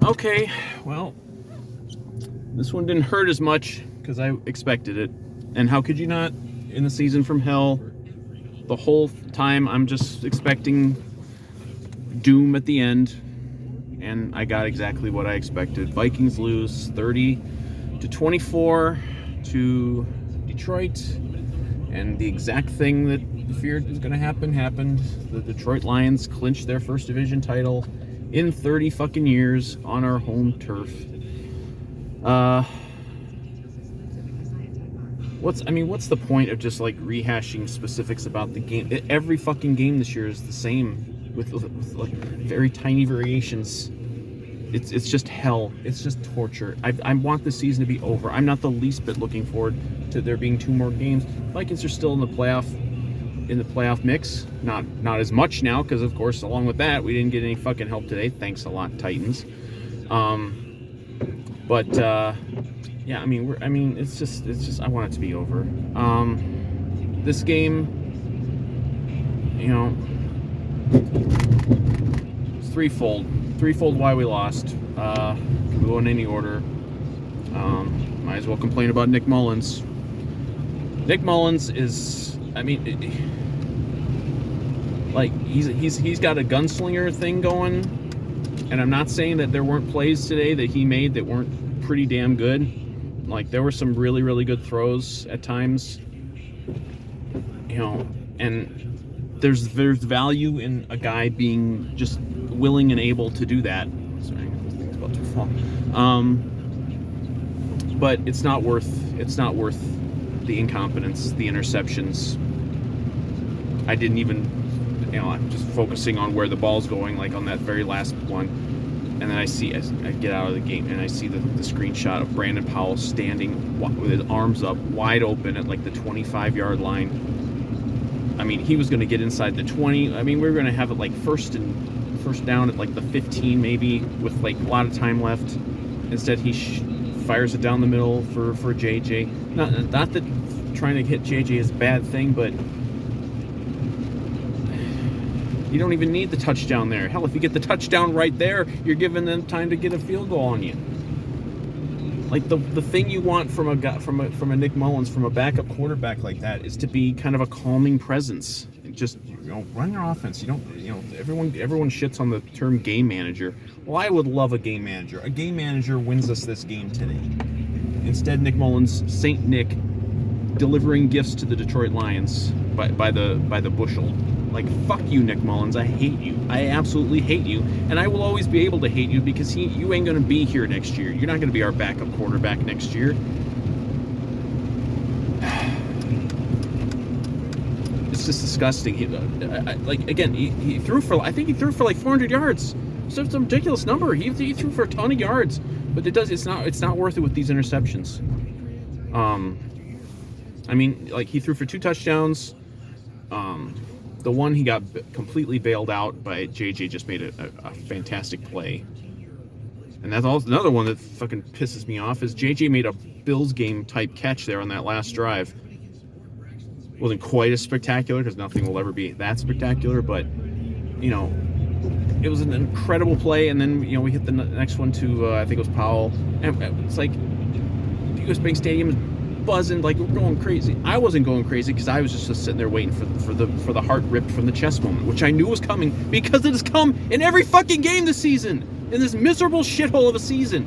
Okay, well, this one didn't hurt as much because I expected it. And how could you not? In the season from hell, the whole time I'm just expecting doom at the end, and I got exactly what I expected. Vikings lose 30-24 to Detroit, and the exact thing that feared was going to happen happened. The Detroit Lions clinched their first division title in 30 fucking years on our home turf. What's the point of just like rehashing specifics about the game? Every fucking game this year is the same with like very tiny variations. It's just hell. It's just torture. I want the season to be over. I'm not the least bit looking forward to there being 2 more games. Vikings are still in the playoff mix. Not as much now because of course along with that we didn't get any fucking help today. Thanks a lot, Titans. Yeah, it's just I want it to be over. This game, it's threefold why we lost. Can we go in any order? Might as well complain about Nick Mullens. Nick Mullens is, he's got a gunslinger thing going, and I'm not saying that there weren't plays today that he made that weren't pretty damn good. Like there were some really, really good throws at times, and there's value in a guy being just willing and able to do that. Sorry, this thing's about to fall. But it's not worth the incompetence, the interceptions. I didn't even, I'm just focusing on where the ball's going, like on that very last one. And then I get out of the game and I see the screenshot of Brandon Powell standing with his arms up, wide open at like the 25-yard line. He was going to get inside the 20. We were going to have it like first down at like the 15 maybe with like a lot of time left. Instead, he fires it down the middle for JJ. Not that trying to hit JJ is a bad thing, but you don't even need the touchdown there. Hell, if you get the touchdown right there, you're giving them time to get a field goal on you. Like the thing you want from a Nick Mullens, from a backup quarterback like that, is to be kind of a calming presence. Just run your offense. Everyone shits on the term game manager. Well, I would love a game manager. A game manager wins us this game today. Instead, Nick Mullens, Saint Nick, delivering gifts to the Detroit Lions by the bushel. Like, fuck you, Nick Mullens. I hate you. I absolutely hate you. And I will always be able to hate you because you ain't going to be here next year. You're not going to be our backup quarterback next year. It's just disgusting. He threw for like 400 yards. So it's a ridiculous number. He threw for a ton of yards. But it's not worth it with these interceptions. He threw for 2 touchdowns. The one he got completely bailed out by JJ just made a fantastic play. And that's also another one that fucking pisses me off is JJ made a Bills game type catch there on that last drive. Wasn't quite as spectacular because nothing will ever be that spectacular, but it was an incredible play. And then we hit the next one to I think it was Powell, and it's like US Bank Stadium is buzzing, like we're going crazy. I wasn't going crazy because I was just sitting there waiting for the heart ripped from the chest moment, which I knew was coming because it has come in every fucking game this season in this miserable shithole of a season.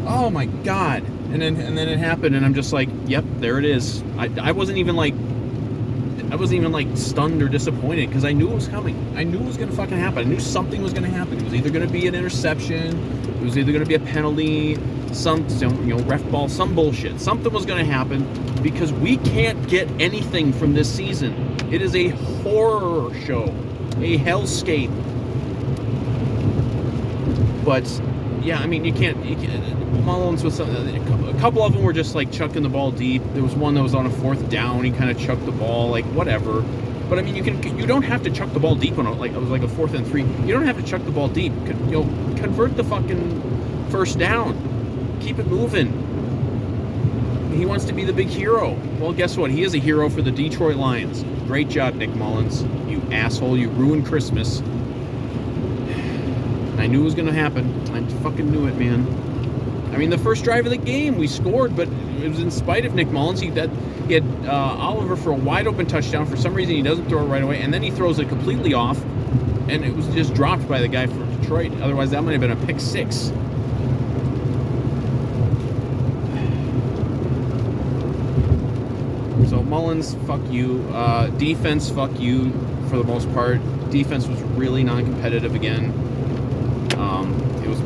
Oh my god! And then it happened, and I'm just like, yep, there it is. I wasn't even like stunned or disappointed because I knew it was coming. I knew it was gonna fucking happen. I knew something was gonna happen. It was either gonna be an interception, it was either gonna be a penalty, some ref ball, some bullshit. Something was gonna happen because we can't get anything from this season. It is a horror show, a hellscape. But yeah, you can't. Mullens was a couple of them were just like chucking the ball deep. There was one that was on a 4th down. He kind of chucked the ball, like whatever. But you don't have to chuck the ball deep on it was like a 4th and 3. You don't have to chuck the ball deep. Convert the fucking 1st down. Keep it moving. He wants to be the big hero. Well, guess what? He is a hero for the Detroit Lions. Great job, Nick Mullens. You asshole. You ruined Christmas. I knew it was going to happen. I fucking knew it, man. I mean, the first drive of the game, we scored, but it was in spite of Nick Mullens. He had Oliver for a wide-open touchdown. For some reason, he doesn't throw it right away, and then he throws it completely off, and it was just dropped by the guy from Detroit. Otherwise, that might have been a pick six. So Mullens, fuck you. Defense, fuck you for the most part. Defense was really non-competitive again.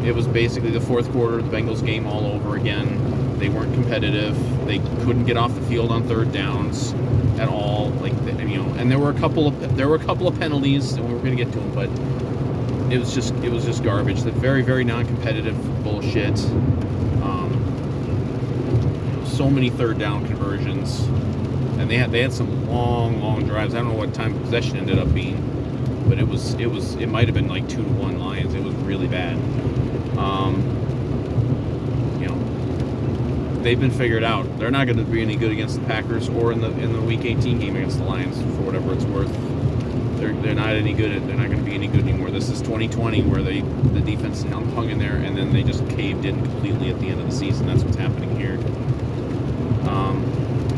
It was basically the fourth quarter of the Bengals game all over again. They weren't competitive. They couldn't get off the field on third downs at all. And there were a couple of penalties, and we were going to get to them, but it was just garbage. The very, very non-competitive bullshit. So many third down conversions, and they had some long drives. I don't know what time possession ended up being, but it might have been like 2-1 Lions. It was really bad. They've been figured out. They're not going to be any good against the Packers or in the Week 18 game against the Lions, for whatever it's worth. They're not any good. They're not going to be any good anymore. This is 2020, where the defense hung in there, and then they just caved in completely at the end of the season. That's what's happening here.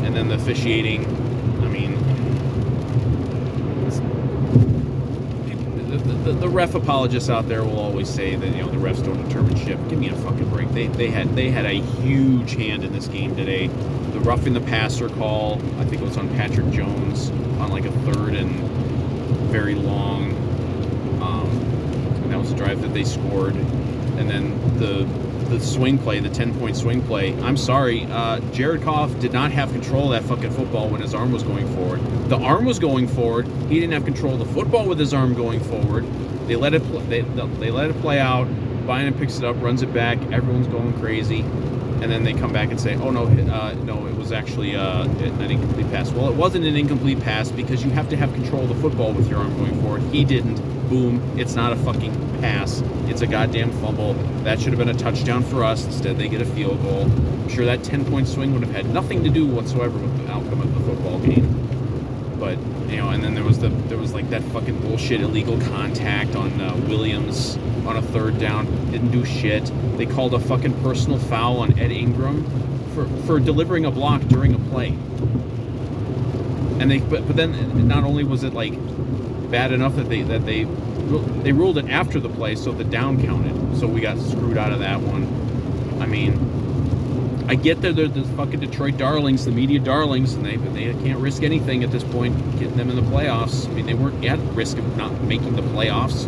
And then the officiating. I mean, the ref apologists out there will always say that the refs don't determine shit. Give me a fucking break. They had a huge hand in this game today. The roughing the passer call, I think it was on Patrick Jones on like a third and very long. And that was a drive that they scored. And then the swing play, the 10-point swing play. I'm sorry, Jared Goff did not have control of that fucking football when his arm was going forward. The arm was going forward. He didn't have control of the football with his arm going forward. They let it play out. Bynum picks it up, runs it back. Everyone's going crazy, and then they come back and say, "Oh no, it was actually an incomplete pass." Well, it wasn't an incomplete pass because you have to have control of the football with your arm going forward. He didn't. Boom! It's not a fucking pass. It's a goddamn fumble. That should have been a touchdown for us. Instead, they get a field goal. I'm sure that 10-point swing would have had nothing to do whatsoever with the outcome of the football game. But and then there was like that fucking bullshit illegal contact on Williams on a third down. Didn't do shit. They called a fucking personal foul on Ed Ingram for delivering a block during a play. And but then not only was it like bad enough that they ruled it after the play, so the down counted. So we got screwed out of that one. I mean, I get that they're the fucking Detroit darlings, the media darlings, and they can't risk anything at this point, getting them in the playoffs. I mean, they weren't at risk of not making the playoffs,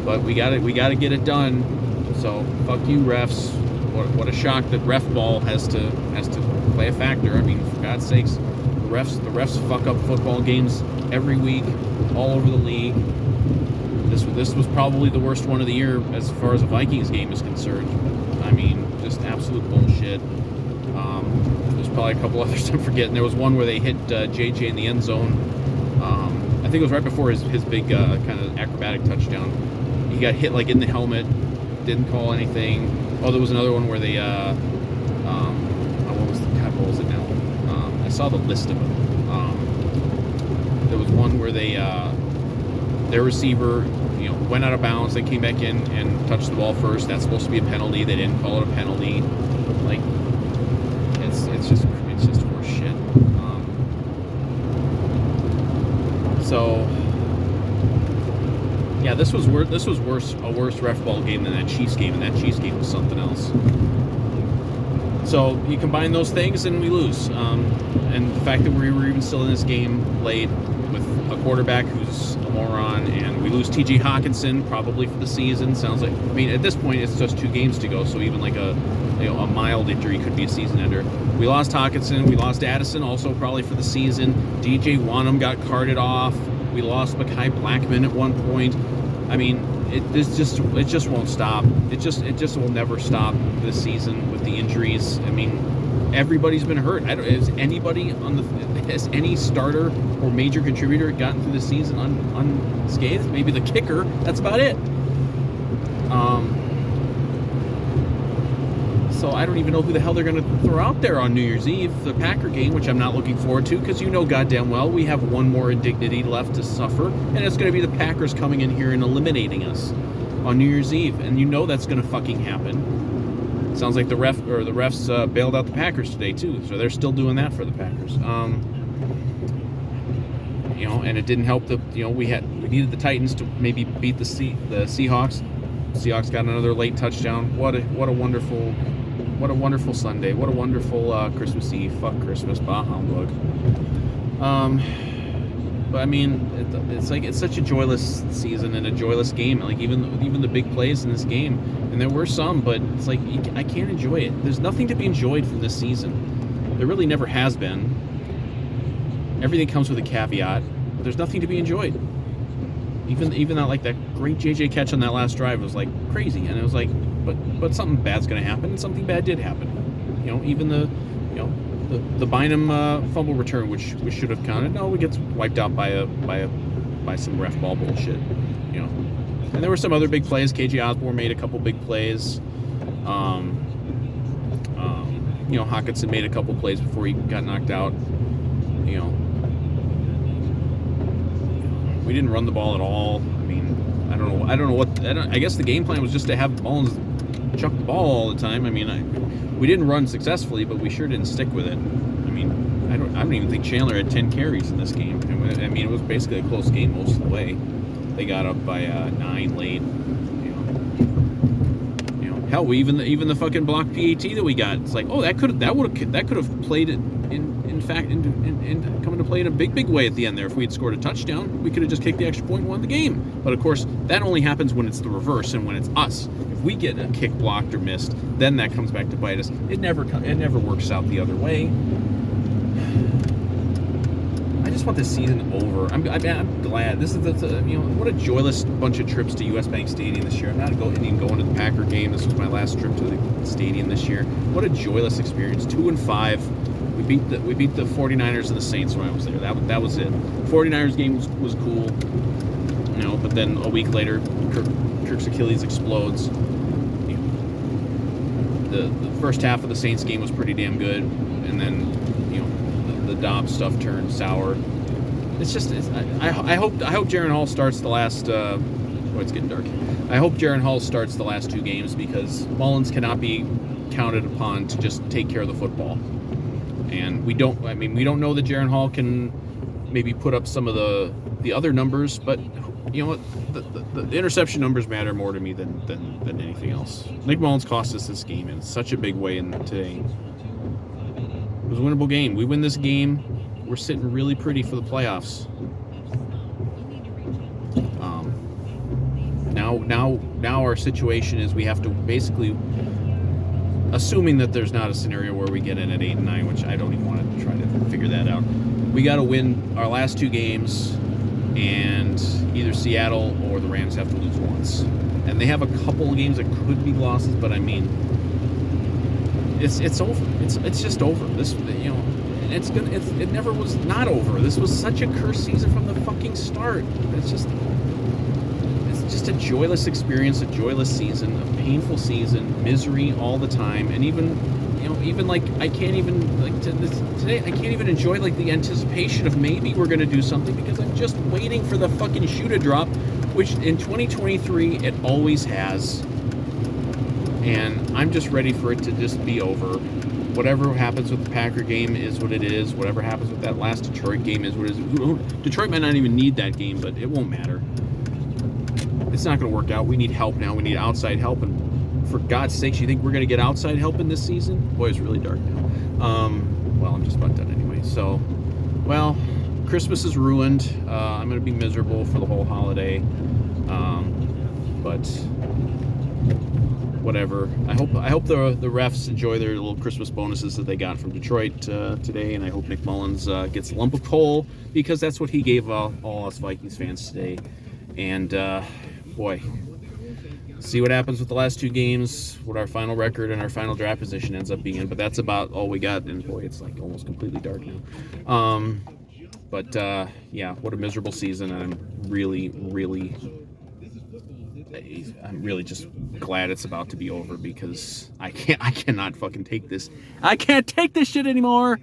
but we got to get it done. So fuck you, refs. What a shock that ref ball has to play a factor. I mean, for God's sakes, the refs fuck up football games every week, all over the league. This was probably the worst one of the year as far as a Vikings game is concerned. I mean, just absolute bullshit. There's probably a couple others I'm forgetting. There was one where they hit JJ in the end zone. I think it was right before his big kind of acrobatic touchdown. He got hit like in the helmet, didn't call anything. Oh, there was another one where they, what was it now? I saw the list of them. There was one where their receiver, went out of bounds. They came back in and touched the ball first. That's supposed to be a penalty. They didn't call it a penalty. Like, it's just horse shit. So yeah, this was a worse ref ball game than that Chiefs game, and that Chiefs game was something else. So you combine those things and we lose. And the fact that we were even still in this game late with a quarterback who's a moron, and we lose T.J. Hawkinson probably for the season. Sounds like, I mean, at this point it's just 2 games to go, so even like a mild injury could be a season ender. We lost Hawkinson, we lost Addison also probably for the season. DJ Wanham got carted off. We lost Mekhi Blackman at one point. I mean, it just won't stop. It just will never stop this season with the injuries. I mean, everybody's been hurt. Has any starter or major contributor gotten through the season unscathed? Maybe the kicker. That's about it. So I don't even know who the hell they're going to throw out there on New Year's Eve, the Packer game, which I'm not looking forward to, because goddamn well we have one more indignity left to suffer, and it's going to be the Packers coming in here and eliminating us on New Year's Eve, and you know that's going to fucking happen. Sounds like the refs bailed out the Packers today too, so they're still doing that for the Packers. And it didn't help we needed the Titans to maybe beat the Seahawks. Seahawks got another late touchdown. What a wonderful Sunday. What a wonderful Christmas Eve. Fuck Christmas. Bah humbug. But I mean, it's such a joyless season and a joyless game. Like even the big plays in this game, and there were some, but it's like I can't enjoy it. There's nothing to be enjoyed from this season. There really never has been. Everything comes with a caveat, but there's nothing to be enjoyed. Even that great JJ catch on that last drive was like crazy, and it was like, but something bad's gonna happen, and something bad did happen. Even the Bynum fumble return, which should have counted, no, it gets wiped out by some ref ball bullshit. And there were some other big plays. KJ Osborne made a couple big plays. Hockenson made a couple plays before he got knocked out. We didn't run the ball at all. I mean, I don't know. I guess the game plan was just to have Mullens chuck the ball all the time. I mean, we didn't run successfully, but we sure didn't stick with it. I mean, I don't even think Chandler had 10 carries in this game. I mean, it was basically a close game most of the way. They got up by 9 late. Hell, even the fucking block PAT that we got. It's like, oh, that could have played it in fact in coming to play in a big way at the end there. If we had scored a touchdown, we could have just kicked the extra point and won the game. But of course, that only happens when it's the reverse and when it's us. If we get a kick blocked or missed, then that comes back to bite us. It never works out the other way. I just want this season over. I'm glad. This is what a joyless bunch of trips to US Bank Stadium this year. I'm not even going to the Packer game. This was my last trip to the stadium this year. What a joyless experience. 2-5. We beat the 49ers and the Saints when I was there. That was it. 49ers game was cool. But then a week later, Kirk's Achilles explodes. The first half of the Saints game was pretty damn good, and then the Dobbs stuff turned sour. I hope Jaren Hall starts the last. It's getting dark. I hope Jaren Hall starts the last 2 games because Mullens cannot be counted upon to just take care of the football. And we don't know that Jaren Hall can maybe put up some of the other numbers, but you know what? The interception numbers matter more to me than anything else. Nick Mullens cost us this game in such a big way today. It was a winnable game. We win this game, we're sitting really pretty for the playoffs. Now our situation is we have to basically, assuming that there's not a scenario where we get in at 8-9, which I don't even want to try to figure that out. We got to win our last 2 games, and either Seattle or the Rams have to lose once. And they have a couple of games that could be losses, but I mean, it's over. It's just over. This, it never was not over. This was such a cursed season from the fucking start. It's just a joyless experience, a joyless season, a painful season, misery all the time, and even like I can't even like today I can't even enjoy like the anticipation of maybe we're gonna do something because I'm just waiting for the fucking shoe to drop, which in 2023 it always has, and I'm just ready for it to just be over. Whatever happens with the Packer game is what it is. Whatever happens with that last Detroit game is what it is. Detroit might not even need that game, but it won't matter. It's not going to work out. We need help now. We need outside help. And for God's sakes, you think we're going to get outside help in this season? Boy, it's really dark now. Well, I'm just about done anyway. So, well, Christmas is ruined. I'm going to be miserable for the whole holiday. But whatever. I hope the refs enjoy their little Christmas bonuses that they got from Detroit today. And I hope Nick Mullens gets a lump of coal because that's what he gave all us Vikings fans today. And boy, see what happens with the last 2 games, what our final record and our final draft position ends up being. But that's about all we got. And boy, it's like almost completely dark now. But yeah, what a miserable season. And I'm really just glad it's about to be over because I cannot fucking take this. I can't take this shit anymore.